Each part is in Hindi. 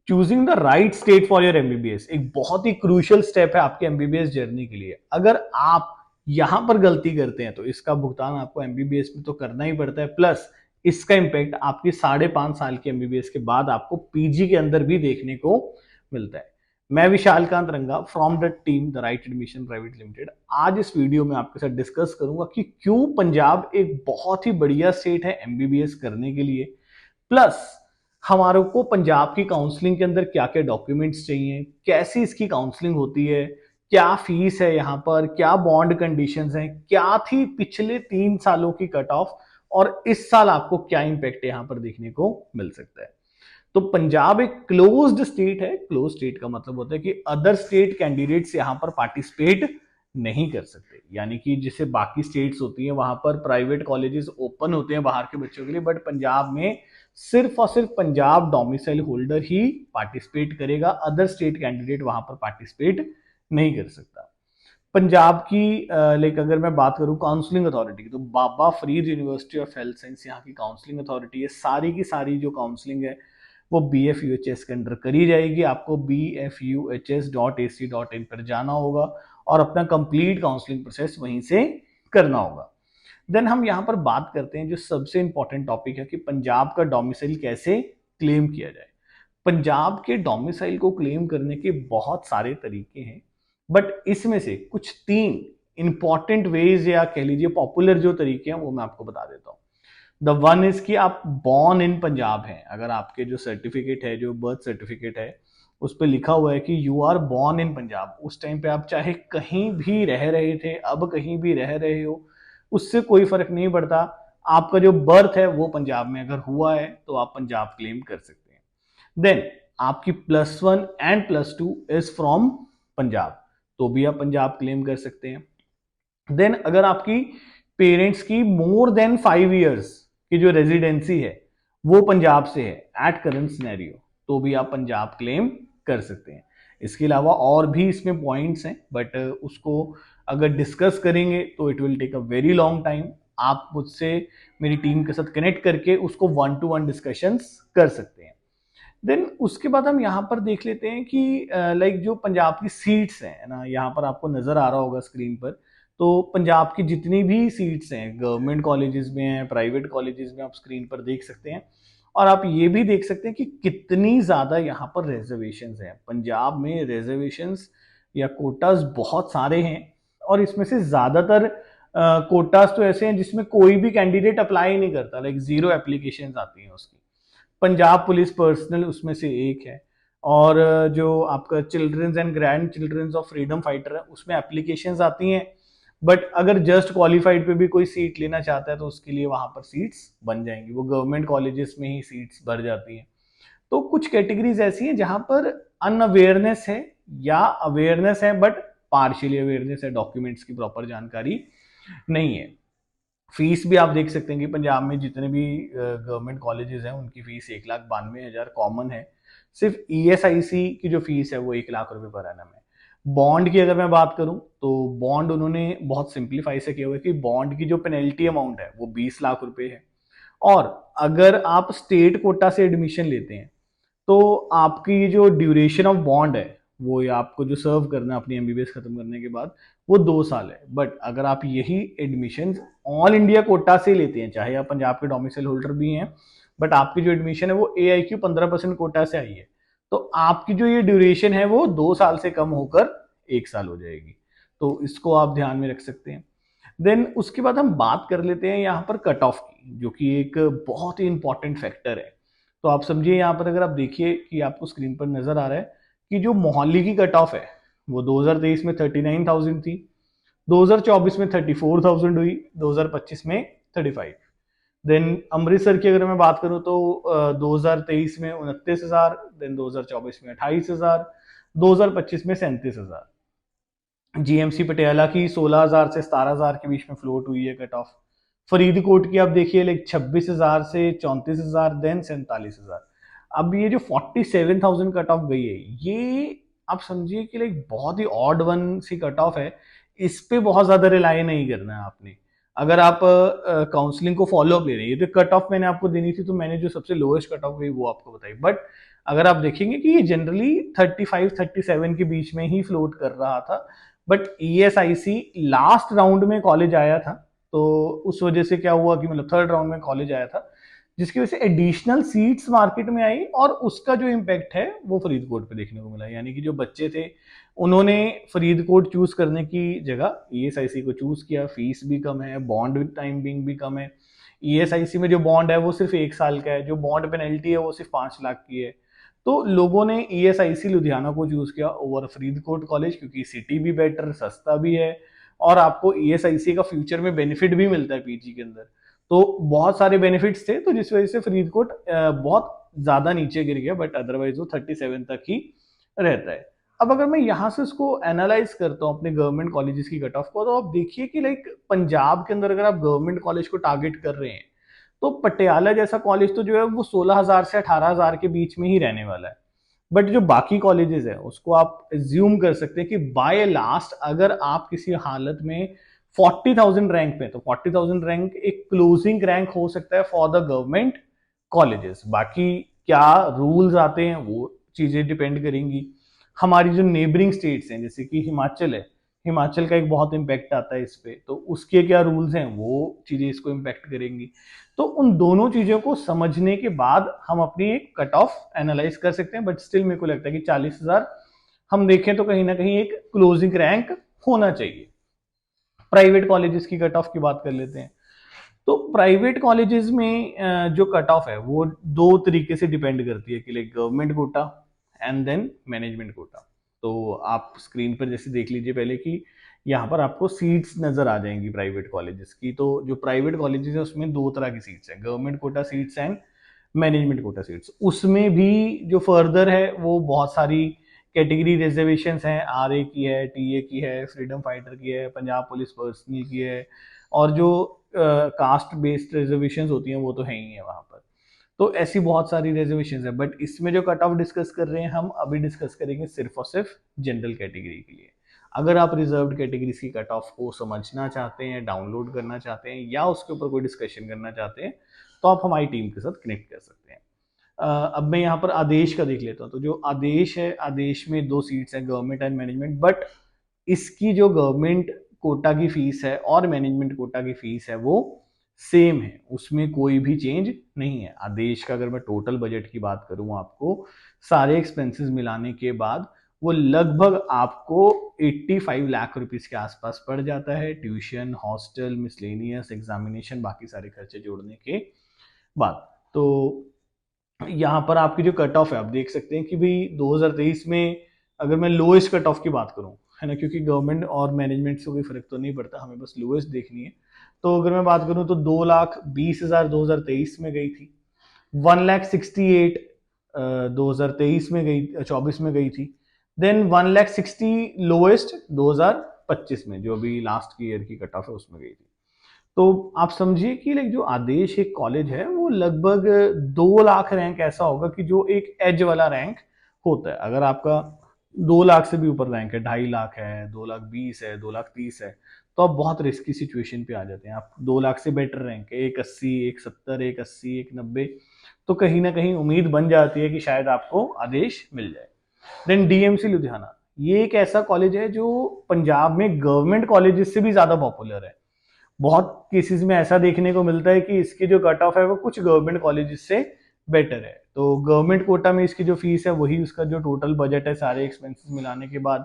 Choosing the right state for your MBBS एक बहुत ही क्रूशियल स्टेप है आपके एमबीबीएस जर्नी के लिए। अगर आप यहां पर गलती करते हैं तो इसका भुगतान आपको एमबीबीएस में तो करना ही पड़ता है, प्लस इसका इंपैक्ट आपकी 5.5 साल के एमबीबीएस के बाद आपको पीजी के अंदर भी देखने को मिलता है। मैं विशाल कांत रंगा from the team the right admission private limited आज इस वीडियो में आपके साथ डिस्कस करूंगा कि क्यों पंजाब एक बहुत ही बढ़िया स्टेट है एमबीबीएस करने के लिए, प्लस हमारे को पंजाब की काउंसलिंग के अंदर क्या क्या डॉक्यूमेंट्स चाहिए, कैसी इसकी काउंसलिंग होती है, क्या फीस है यहाँ पर, क्या बॉन्ड कंडीशंस हैं, क्या थी पिछले 3 सालों की कट ऑफ, और इस साल आपको क्या इंपैक्ट यहाँ पर देखने को मिल सकता है। तो पंजाब एक क्लोज्ड स्टेट है। क्लोज स्टेट का मतलब होता है कि अदर स्टेट कैंडिडेट्स यहाँ पर पार्टिसिपेट नहीं कर सकते, यानी कि जैसे बाकी स्टेट्स होती हैं वहां पर प्राइवेट कॉलेजेस ओपन होते हैं बाहर के बच्चों के लिए, बट पंजाब में सिर्फ और सिर्फ पंजाब डोमिसाइल होल्डर ही पार्टिसिपेट करेगा, अदर स्टेट कैंडिडेट वहां पर पार्टिसिपेट नहीं कर सकता। पंजाब की लाइक अगर मैं बात करूं काउंसलिंग अथॉरिटी की, तो Baba Farid university of health science यहाँ की काउंसलिंग अथॉरिटी है। सारी की सारी जो काउंसलिंग है वो BFUHS के अंडर करी जाएगी। आपको BFUHS.ac.in पर जाना होगा और अपना कंप्लीट काउंसलिंग प्रोसेस वहीं से करना होगा। देन हम यहाँ पर बात करते हैं जो सबसे इंपॉर्टेंट टॉपिक है कि पंजाब का डोमिसाइल कैसे क्लेम किया जाए। पंजाब के डोमिसाइल को क्लेम करने के बहुत सारे तरीके हैं, बट इसमें से कुछ 3 इंपॉर्टेंट वेज या कह लीजिए पॉपुलर जो तरीके हैं वो मैं आपको बता देता हूँ। द वन इज कि आप बॉर्न इन पंजाब हैं। अगर आपके जो सर्टिफिकेट है, जो बर्थ सर्टिफिकेट है, उस पर लिखा हुआ है कि you are born in Punjab, उस टाइम पे आप चाहे कहीं भी रह रहे थे, अब कहीं भी रह रहे हो, उससे कोई फर्क नहीं पड़ता। आपका जो बर्थ है वो पंजाब में अगर हुआ है तो आप पंजाब क्लेम कर सकते हैं। देन आपकी +1 एंड +2 इज फ्रॉम पंजाब, तो भी आप पंजाब क्लेम कर सकते हैं। देन अगर आपकी पेरेंट्स की मोर देन 5 इयर्स की जो रेजिडेंसी है वो पंजाब से है एट करंट सिनेरियो, तो भी आप पंजाब क्लेम कर सकते हैं। इसके अलावा और भी इसमें पॉइंट्स हैं, बट उसको अगर डिस्कस करेंगे तो it will take a very long time. आप मुझसे मेरी टीम के साथ कनेक्ट करके उसको 1-to-1 डिस्कशंस कर सकते हैं। देन उसके बाद हम यहाँ पर देख लेते हैं कि लाइक जो पंजाब की सीट्स हैं ना, यहाँ पर आपको नजर आ रहा होगा स्क्रीन पर, तो पंजाब की जितनी भी सीट्स हैं गवर्नमेंट कॉलेजेस में हैं, प्राइवेट कॉलेजेस में, आप स्क्रीन पर देख सकते हैं। और आप ये भी देख सकते हैं कि कितनी ज्यादा यहाँ पर रिजर्वेशंस हैं। पंजाब में रिजर्वेशंस या कोटास बहुत सारे हैं, और इसमें से ज्यादातर कोटास तो ऐसे हैं जिसमें कोई भी कैंडिडेट अप्लाई नहीं करता, लाइक 0 एप्लीकेशन आती हैं उसकी। पंजाब पुलिस पर्सनल उसमें से एक है, और जो आपका childrens and grand childrens of freedom fighter है उसमें एप्लीकेशंस आती हैं, बट अगर जस्ट क्वालिफाइड पे भी कोई सीट लेना चाहता है तो उसके लिए वहां पर सीट्स बन जाएंगी, वो गवर्नमेंट कॉलेजेस में ही सीट्स भर जाती हैं। तो कुछ कैटेगरीज ऐसी हैं जहां पर अनअवेयरनेस है या अवेयरनेस है बट पार्शियली अवेयरनेस है, डॉक्यूमेंट्स की प्रॉपर जानकारी नहीं है। फीस भी आप देख सकते हैं कि पंजाब में जितने भी गवर्नमेंट कॉलेजेस हैं उनकी फीस 1,92,000 कॉमन है। सिर्फ ESIC की जो फीस है वो 1 लाख रुपए पर एनम है। बॉन्ड की अगर मैं बात करूं तो बॉन्ड उन्होंने बहुत सिंप्लीफाई से किया हुआ है कि बॉन्ड की जो पेनल्टी अमाउंट है वो 20 लाख रुपए है। और अगर आप स्टेट कोटा से एडमिशन लेते हैं तो आपकी जो ड्यूरेशन ऑफ बॉन्ड है वो, या आपको जो सर्व करना है अपनी एमबीबीएस खत्म करने के बाद, वो 2 साल है। बट अगर आप यही एडमिशन ऑल इंडिया कोटा से लेते हैं, चाहे आप पंजाब के डोमिसाइल होल्डर भी हैं, बट आपकी जो एडमिशन है वो AIQ 15% कोटा से आई है, तो आपकी जो ये ड्यूरेशन है वो 2 साल से कम होकर 1 साल हो जाएगी। तो इसको आप ध्यान में रख सकते हैं। देन उसके बाद हम बात कर लेते हैं यहाँ पर कट ऑफ की, जो कि एक बहुत ही इंपॉर्टेंट फैक्टर है। तो आप समझिए यहाँ पर अगर आप देखिए कि आपको स्क्रीन पर नजर आ रहा है कि जो मोहाली की कट ऑफ है वो 2023 में 39,000 थी, 2024 में 34,000 हुई, 2025 में 35। देन अमृतसर की अगर मैं बात करूं तो 2023 में 29,000, देन 2024 में 28,000, 2025 में 37,000। GMC पटियाला की 16,000 से 17,000 के बीच में फ्लोट हुई है कट ऑफ। फरीदकोट की आप देखिए लाइक 26,000 से 34,000, देन 47,000। अब ये जो 47,000 कट ऑफ गई है, ये आप समझिए कि लाइक बहुत ही ऑड वन सी कट ऑफ है। इस पे बहुत ज्यादा रिलाई नहीं करना है आपने। अगर आप काउंसलिंग को फॉलो अप ले रहे हैं, ये तो कट ऑफ मैंने आपको देनी थी तो मैंने जो सबसे लोएस्ट कट ऑफ गई वो आपको बताई, बट अगर आप देखेंगे कि ये जनरली 35-37 के बीच में ही फ्लोट कर रहा था, बट ESIC लास्ट राउंड में कॉलेज आया था, तो उस वजह से क्या हुआ कि मतलब थर्ड राउंड में कॉलेज आया था, जिसकी वजह से एडिशनल सीट्स मार्केट में आई और उसका जो इम्पैक्ट है वो फरीदकोट पे देखने को मिला। यानी कि जो बच्चे थे उन्होंने फरीदकोट चूज करने की जगह ESIC को चूज किया। फीस भी कम है, बॉन्ड टाइमिंग भी कम है। ESIC में जो बॉन्ड है वो सिर्फ 1 साल का है, जो बॉन्ड पेनल्टी है वो सिर्फ 5 लाख की है। तो लोगों ने ESIC लुधियाना को चूज किया ओवर फरीदकोट कॉलेज, क्योंकि सिटी भी बेटर, सस्ता भी है और आपको ESIC का फ्यूचर में बेनिफिट भी मिलता है पीजी के अंदर। तो बहुत सारे बेनिफिट्स थे, तो जिस वजह से फरीदकोट बहुत ज्यादा नीचे गिर गया, बट अदरवाइज वो 37 तक ही रहता है। अब अगर मैं यहाँ से उसको एनालाइज करता हूँ अपने गवर्नमेंट कॉलेजेस की कट ऑफ को, तो आप देखिए कि लाइक पंजाब के अंदर अगर आप गवर्नमेंट कॉलेज को टारगेट कर रहे हैं, तो पटियाला जैसा कॉलेज तो जो है वो 16,000 से 18,000 के बीच में ही रहने वाला है। बट जो बाकी कॉलेजेस है उसको आप एज्यूम कर सकते हैं कि बाय लास्ट अगर आप किसी हालत में 40,000 रैंक पे, तो 40,000 रैंक एक क्लोजिंग रैंक हो सकता है फॉर द गवर्नमेंट कॉलेजेस। बाकी क्या रूल्स आते हैं वो चीजें डिपेंड करेंगी। हमारी जो नेबरिंग स्टेट्स हैं जैसे कि हिमाचल है, हिमाचल का एक बहुत इम्पैक्ट आता है इस पे, तो उसके क्या रूल्स हैं वो चीजें इसको इम्पैक्ट करेंगी। तो उन दोनों चीजों को समझने के बाद हम अपनी एक कट ऑफ एनालाइज कर सकते हैं। बट स्टिल मेरे को लगता है कि 40,000 हम देखें तो कहीं ना कहीं एक क्लोजिंग रैंक होना चाहिए। प्राइवेट कॉलेजेस की कट ऑफ की बात कर लेते हैं। तो प्राइवेट कॉलेजेस में जो कट ऑफ है वो दो तरीके से डिपेंड करती है कि like government quota and then management quota. तो आप स्क्रीन पर जैसे देख लीजिए पहले कि यहाँ पर आपको सीट्स नजर आ जाएंगी प्राइवेट कॉलेजेस की। तो जो प्राइवेट कॉलेजेस है उसमें दो तरह की सीट्स हैं, government Kota seats and management quota seats. उसमें भी जो फर्दर है वो बहुत सारी कैटेगरी रिजर्वेशंस हैं, RA की है, TA की है, फ्रीडम फाइटर की है, पंजाब पुलिस पर्सनल की है, और जो कास्ट बेस्ड रिजर्वेशंस होती हैं वो तो है ही है वहां पर। तो ऐसी बहुत सारी रिजर्वेशंस है, बट इसमें जो कट ऑफ डिस्कस कर रहे हैं हम अभी डिस्कस करेंगे सिर्फ और सिर्फ जनरल कैटेगरी के लिए। अगर आप रिजर्व्ड कैटेगरीज की कट ऑफ को समझना चाहते हैं, डाउनलोड करना चाहते हैं या उसके ऊपर कोई डिस्कशन करना चाहते हैं, तो आप हमारी टीम के साथ कनेक्ट कर सकते हैं। अब मैं यहाँ पर आदेश का देख लेता हूँ। तो जो आदेश है, आदेश में 2 सीट्स हैं, गवर्नमेंट एंड मैनेजमेंट, बट इसकी जो गवर्नमेंट कोटा की फीस है और मैनेजमेंट कोटा की फीस है वो सेम है, उसमें कोई भी चेंज नहीं है। आदेश का अगर मैं टोटल बजट की बात करूं आपको सारे एक्सपेंसेस मिलाने के बाद, वो लगभग आपको 85 लाख रुपीस के आसपास पड़ जाता है, ट्यूशन, हॉस्टल, मिसलेनियस, एग्जामिनेशन, बाकी सारे खर्चे जोड़ने के बाद। तो यहाँ पर आपकी जो कट ऑफ है आप देख सकते हैं कि भाई 2023 में अगर मैं लोएस्ट कट ऑफ की बात करूं, है ना, क्योंकि गवर्नमेंट और मैनेजमेंट से कोई फर्क तो नहीं पड़ता, हमें बस लोएस्ट देखनी है। तो अगर मैं बात करूं तो 2,20,000 2023 में गई थी, 1,68,000 2023 में गई, 24 में गई थी, देन 1,60,000 लोएस्ट 2025 में, जो अभी लास्ट ईयर की कट ऑफ है उसमें गई थी। तो आप समझिए कि लाइक जो आदेश एक कॉलेज है वो लगभग 2 लाख रैंक ऐसा होगा कि जो एक एज वाला रैंक होता है। अगर आपका 2 लाख से भी ऊपर रैंक है, 2.5 लाख है, 2,20,000 है, 2,30,000 है, तो आप बहुत रिस्की सिचुएशन पे आ जाते हैं। आप 2 लाख से बेटर रैंक है, 1,80, 1,70, 1,80, 1,90, तो कहीं ना कहीं उम्मीद बन जाती है कि शायद आपको आदेश मिल जाए। देन DMC लुधियाना, ये एक ऐसा कॉलेज है जो पंजाब में गवर्नमेंट कॉलेजेस से भी ज्यादा पॉपुलर है। बहुत केसेस में ऐसा देखने को मिलता है कि इसकी जो कट ऑफ है वो कुछ गवर्नमेंट कॉलेजेस से बेटर है। तो गवर्नमेंट कोटा में इसकी जो फीस है वही उसका जो टोटल बजट है सारे एक्सपेंसेस मिलाने के बाद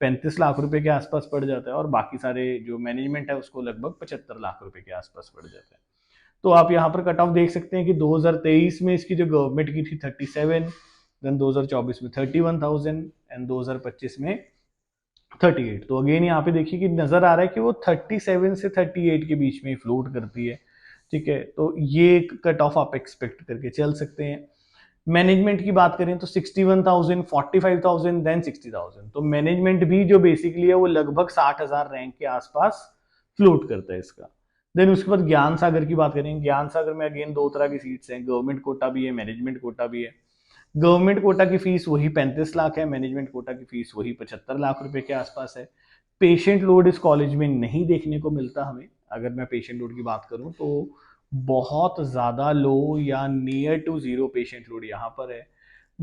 35 लाख रुपए के आसपास पड़ जाता है, और बाकी सारे जो मैनेजमेंट है उसको लगभग 75 लाख रुपए के आसपास पड़ जाता है। तो आप यहाँ पर कट ऑफ देख सकते हैं कि 2023 में इसकी जो गवर्नमेंट की थी 37, देन 2024 में 31,000 एंड 2025 में 38। तो अगेन यहाँ पे देखिए कि नजर आ रहा है कि वो 37 से 38 के बीच में ही फ्लोट करती है। ठीक है, तो ये कट ऑफ आप एक्सपेक्ट करके चल सकते हैं। मैनेजमेंट की बात करें तो 61,000, 45,000, देन 60,000। तो मैनेजमेंट भी जो बेसिकली है वो लगभग 60,000 रैंक के आसपास फ्लोट करता है इसका। देन उसके बाद ज्ञान सागर की बात करें, ज्ञान सागर में अगेन दो तरह की सीट्स हैं, गवर्नमेंट कोटा भी है, मैनेजमेंट कोटा भी है। गवर्नमेंट कोटा की फीस वही 35 लाख है, मैनेजमेंट कोटा की फीस वही 75 लाख रुपए के आसपास है। पेशेंट लोड इस कॉलेज में नहीं देखने को मिलता हमें। अगर मैं पेशेंट लोड की बात करूं तो बहुत ज्यादा लो या near to zero patient load यहाँ पर है।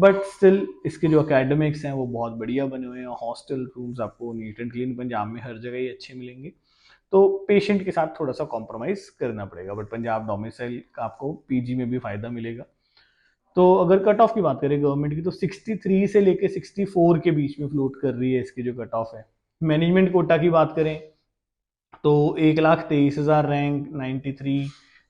बट स्टिल इसके जो एकेडमिक्स हैं वो बहुत बढ़िया बने हुए हैं। हॉस्टल रूम्स आपको नीट एंड क्लीन पंजाब में हर जगह ही अच्छे मिलेंगे, तो पेशेंट के साथ थोड़ा सा कॉम्प्रोमाइज करना पड़ेगा, बट पंजाब डोमिसाइल का आपको पीजी में भी फायदा मिलेगा। तो अगर कट ऑफ की बात करें गवर्नमेंट की, तो 63 से लेके 64 के बीच में फ्लोट कर रही है इसकी जो कट ऑफ है। मैनेजमेंट कोटा की बात करें तो 1,23,000 रैंक 93,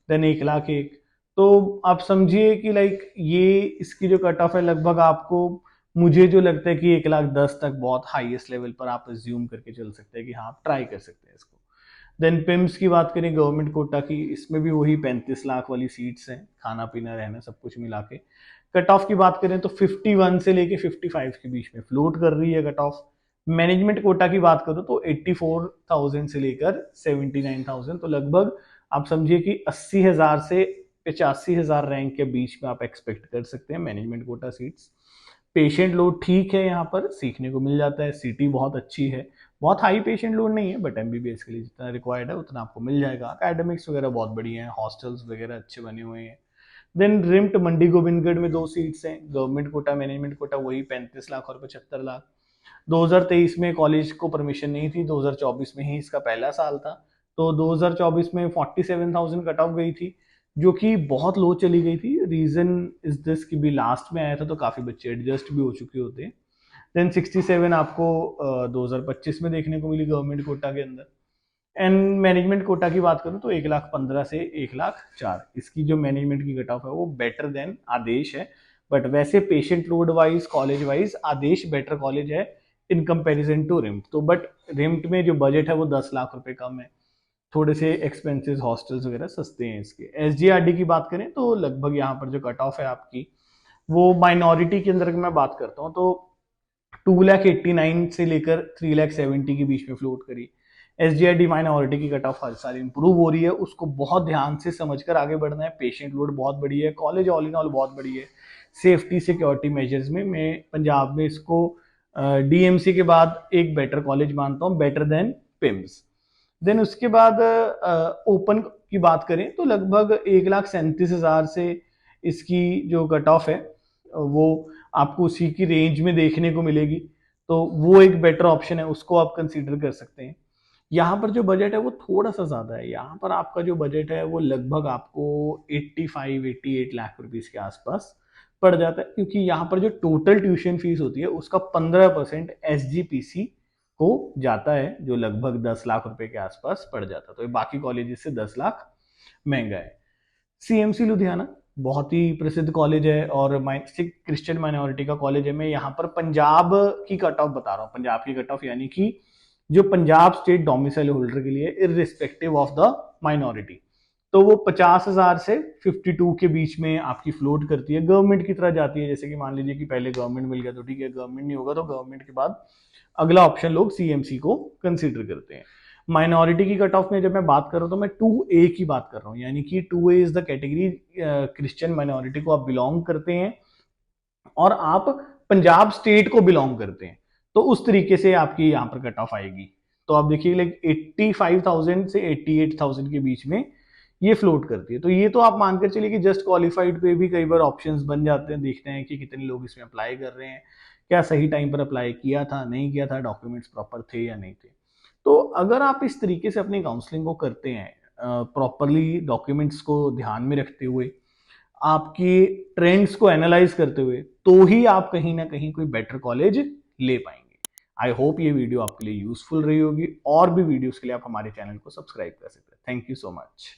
देन 1,01,000। तो आप समझिए कि लाइक ये इसकी जो कट ऑफ है लगभग आपको, मुझे जो लगता है कि 1,10,000 तक बहुत हाईएस्ट लेवल पर आप एज्यूम करके चल सकते हैं कि हाँ आप ट्राई कर सकते हैं इसको। देन पिम्स की बात करें गवर्नमेंट कोटा की, इसमें भी वही 35 लाख वाली सीट्स हैं, खाना पीना रहना सब कुछ मिला के। कट ऑफ की बात करें तो 51 से लेके 55 के बीच में फ्लोट कर रही है कट ऑफ। मैनेजमेंट कोटा की बात करो तो 84,000 से लेकर 79,000, तो लगभग आप समझिए कि 80,000 से 85,000 रैंक के बीच में आप एक्सपेक्ट कर सकते हैं management quota seats. Patient load ठीक है, यहाँ पर सीखने को मिल जाता है, सीटी बहुत अच्छी है, बहुत हाई पेशेंट लोड नहीं है, बट एमबीबीएस के लिए जितना रिक्वायर्ड है उतना आपको मिल जाएगा। एकेडमिक्स वगैरह बहुत बढ़िया है, हॉस्टल्स वगैरह अच्छे बने हुए हैं। देन रिम्ट मंडी गोविंदगढ़ में 2 सीट्स हैं, गवर्नमेंट कोटा मैनेजमेंट कोटा, वही 35 लाख और 75 लाख। 2023 में कॉलेज को परमिशन नहीं थी, 2024 में ही इसका पहला साल था, तो 2024 में 47,000 कट ऑफ गई थी, जो कि बहुत लो चली गई थी। रीजन इज दिस कि भी लास्ट में आया था तो काफी बच्चे एडजस्ट भी हो चुके होते हैं। देन 67 आपको 2025 में देखने को मिली गवर्नमेंट कोटा के अंदर। एंड मैनेजमेंट कोटा की बात करूं तो 1,15,000 से 1,04,000 इसकी जो मैनेजमेंट की कट ऑफ है वो बेटर देन आदेश है। बट वैसे patient load wise college wise Adesh better college है इन कंपैरिजन टू रिम्ट। तो बट रिम्ट में जो बजट है वो 10 लाख रुपए कम है, थोड़े से एक्सपेंसेस हॉस्टल्स वगैरह सस्ते हैं इसके। एसजीआरडी की बात करें तो लगभग यहाँ पर जो कट ऑफ है आपकी वो माइनॉरिटी के अंदर मैं बात करता हूँ तो 2,89,000 से लेकर 3,70,000 के बीच में फ्लोट करी। एसजीआरडी माइनॉरिटी की कट ऑफ हर साल इंप्रूव हो रही है, उसको बहुत ध्यान से समझकर आगे बढ़ना है। पेशेंट लोड बहुत बड़ी है, कॉलेज ऑल इन ऑल बहुत बड़ी है। सेफ्टी सिक्योरिटी मेजर्स में मैं पंजाब में इसको डीएमसी के बाद एक बेटर कॉलेज मानता हूँ, बेटर देन पिम्स। देन उसके बाद ओपन की बात करें तो लगभग 1,37,000 से इसकी जो कट ऑफ है वो आपको उसी की रेंज में देखने को मिलेगी, तो वो एक बेटर ऑप्शन है, उसको आप कंसीडर कर सकते हैं। यहाँ पर जो बजट है वो थोड़ा सा ज्यादा है, यहाँ पर आपका जो बजट है वो लगभग आपको 85-88 लाख रुपीस के आसपास पड़ जाता है, क्योंकि यहाँ पर जो टोटल ट्यूशन फीस होती है उसका 15% एसजीपीसी को जाता है, जो लगभग 10 लाख रुपए के आसपास पड़ जाता है। तो ये बाकी कॉलेजेस से 10 लाख महंगा है। सीएमसी लुधियाना बहुत ही प्रसिद्ध कॉलेज है और क्रिश्चियन माइनॉरिटी का कॉलेज है। मैं यहाँ पर पंजाब की कट ऑफ बता रहा हूँ, पंजाब की कट ऑफ यानी कि जो पंजाब स्टेट डोमिसाइल होल्डर के लिए इररिस्पेक्टिव ऑफ द माइनॉरिटी, तो वो 50,000 से 52 के बीच में आपकी फ्लोट करती है, गवर्नमेंट की तरह जाती है। जैसे कि मान लीजिए कि पहले गवर्नमेंट मिल गया तो ठीक है, गवर्नमेंट नहीं होगा तो गवर्नमेंट के बाद अगला ऑप्शन लोग सीएमसी को कंसिडर करते हैं। माइनॉरिटी की कट ऑफ में जब मैं बात कर रहा हूँ तो मैं 2A की बात कर रहा हूँ, यानी कि 2A is the category Christian minority को आप बिलोंग करते हैं और आप पंजाब स्टेट को बिलोंग करते हैं, तो उस तरीके से आपकी यहाँ पर कट ऑफ आएगी। तो आप देखिए लाइक 85,000 से 88,000 के बीच में ये फ्लोट करती है। तो ये तो आप मानकर चलिए कि जस्ट क्वालिफाइड पे भी कई बार ऑप्शंस बन जाते हैं, देखते हैं कि कितने लोग इसमें अप्लाई कर रहे हैं, क्या सही टाइम पर अप्लाई किया था नहीं किया था, डॉक्यूमेंट्स प्रॉपर थे या नहीं थे। तो अगर आप इस तरीके से अपनी काउंसलिंग को करते हैं प्रॉपरली, डॉक्यूमेंट्स को ध्यान में रखते हुए, आपकी ट्रेंड्स को एनालाइज करते हुए, तो ही आप कहीं ना कहीं कोई बेटर कॉलेज ले पाएंगे। आई होप ये वीडियो आपके लिए यूजफुल रही होगी, और भी वीडियोस के लिए आप हमारे चैनल को सब्सक्राइब कर सकते हैं। Thank you so much.